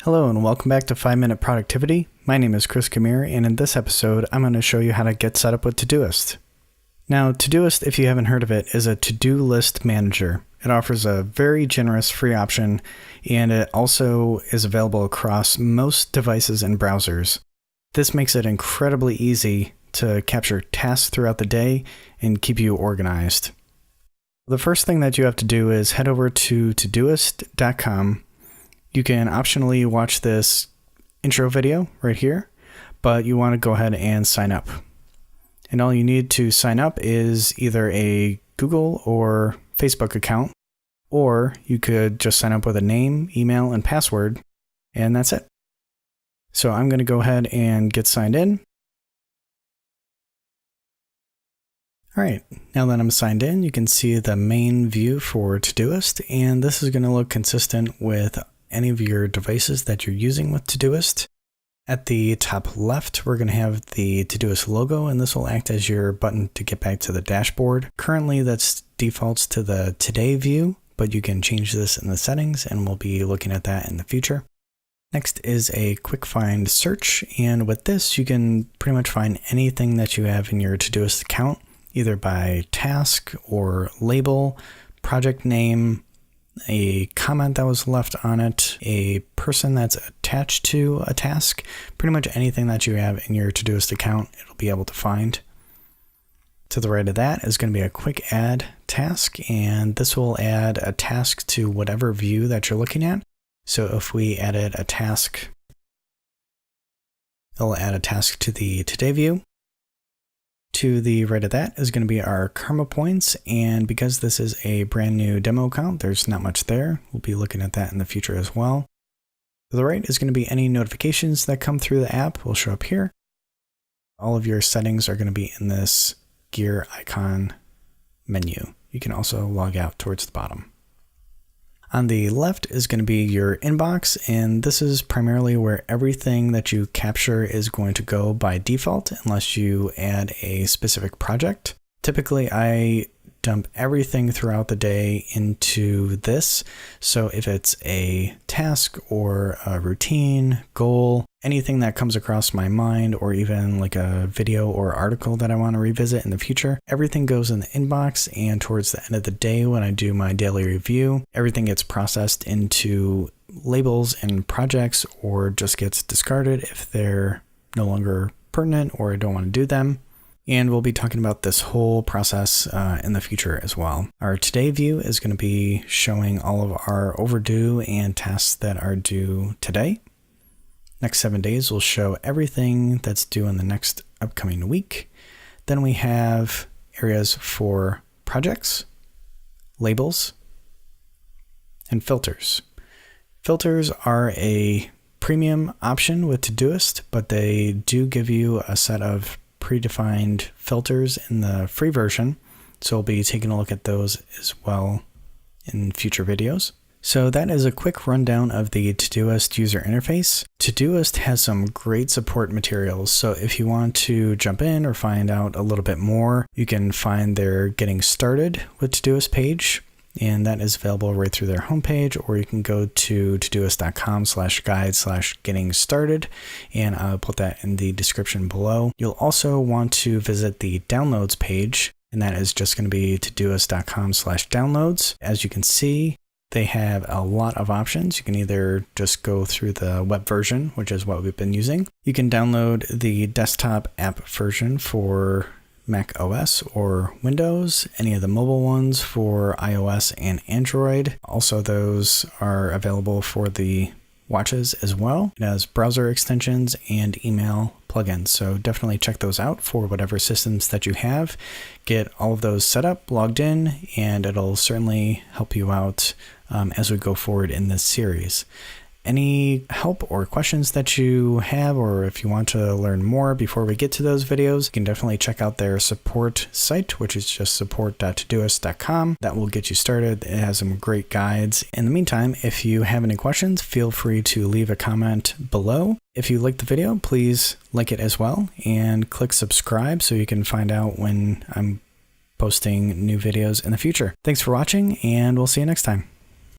Hello and welcome back to 5-Minute Productivity. My name is Chris Kamir, and in this episode, I'm going to show you how to get set up with Todoist. Now, Todoist, if you haven't heard of it, is a to-do list manager. It offers a very generous free option, and it also is available across most devices and browsers. This makes it incredibly easy to capture tasks throughout the day and keep you organized. The first thing that you have to do is head over to Todoist.com. You can optionally watch this intro video right here, but you want to go ahead and sign up. And all you need to sign up is either a Google or Facebook account, or you could just sign up with a name, email, and password, and that's it. So I'm going to go ahead and get signed in. All right, now that I'm signed in, you can see the main view for Todoist, and this is going to look consistent with any of your devices that you're using with Todoist. At the top left, we're going to have the Todoist logo, and this will act as your button to get back to the dashboard. Currently, that's defaults to the Today view, but you can change this in the settings, and we'll be looking at that in the future. Next is a quick find search, and with this, you can pretty much find anything that you have in your Todoist account, either by task or label, project name, a comment that was left on it, a person that's attached to a task, pretty much anything that you have in your Todoist account, it'll be able to find. To the right of that is going to be a quick add task, and this will add a task to whatever view that you're looking at. So if we added a task, it'll add a task to the Today view. To the right of that is going to be our karma points, and because this is a brand new demo account, there's not much there. We'll be looking at that in the future as well. To the right is going to be any notifications that come through the app will show up here. All of your settings are going to be in this gear icon menu. You can also log out towards the bottom. On the left is going to be your inbox, and this is primarily where everything that you capture is going to go by default unless you add a specific project. Typically, I dump everything throughout the day into this. So if it's a task or a routine, goal, anything that comes across my mind, or even like a video or article that I want to revisit in the future, everything goes in the inbox, and towards the end of the day when I do my daily review, everything gets processed into labels and projects, or just gets discarded if they're no longer pertinent or I don't want to do them. And we'll be talking about this whole process in the future as well. Our Today view is going to be showing all of our overdue and tasks that are due today. Next 7 days will show everything that's due in the next upcoming week. Then we have areas for projects, labels, and filters. Filters are a premium option with Todoist, but they do give you a set of predefined filters in the free version. So we'll be taking a look at those as well in future videos. So that is a quick rundown of the Todoist user interface. Todoist has some great support materials, so if you want to jump in or find out a little bit more, you can find their Getting Started with Todoist page, and that is available right through their homepage, or you can go to todoist.com/guide/getting started, and I'll put that in the description below. You'll also want to visit the downloads page, and that is just going to be todoist.com/downloads. As you can see, they have a lot of options. You can either just go through the web version, which is what we've been using. You can download the desktop app version for Mac OS or Windows, any of the mobile ones for iOS and Android. Also, those are available for the watches as well. It has browser extensions and email plugins, so definitely check those out for whatever systems that you have. Get all of those set up, logged in, and it'll certainly help you out as we go forward in this series. Any help or questions that you have, or if you want to learn more before we get to those videos, you can definitely check out their support site, which is just support.todoist.com. That will get you started. It has some great guides. In the meantime, if you have any questions, feel free to leave a comment below. If you liked the video, please like it as well, and click subscribe so you can find out when I'm posting new videos in the future. Thanks for watching, and we'll see you next time.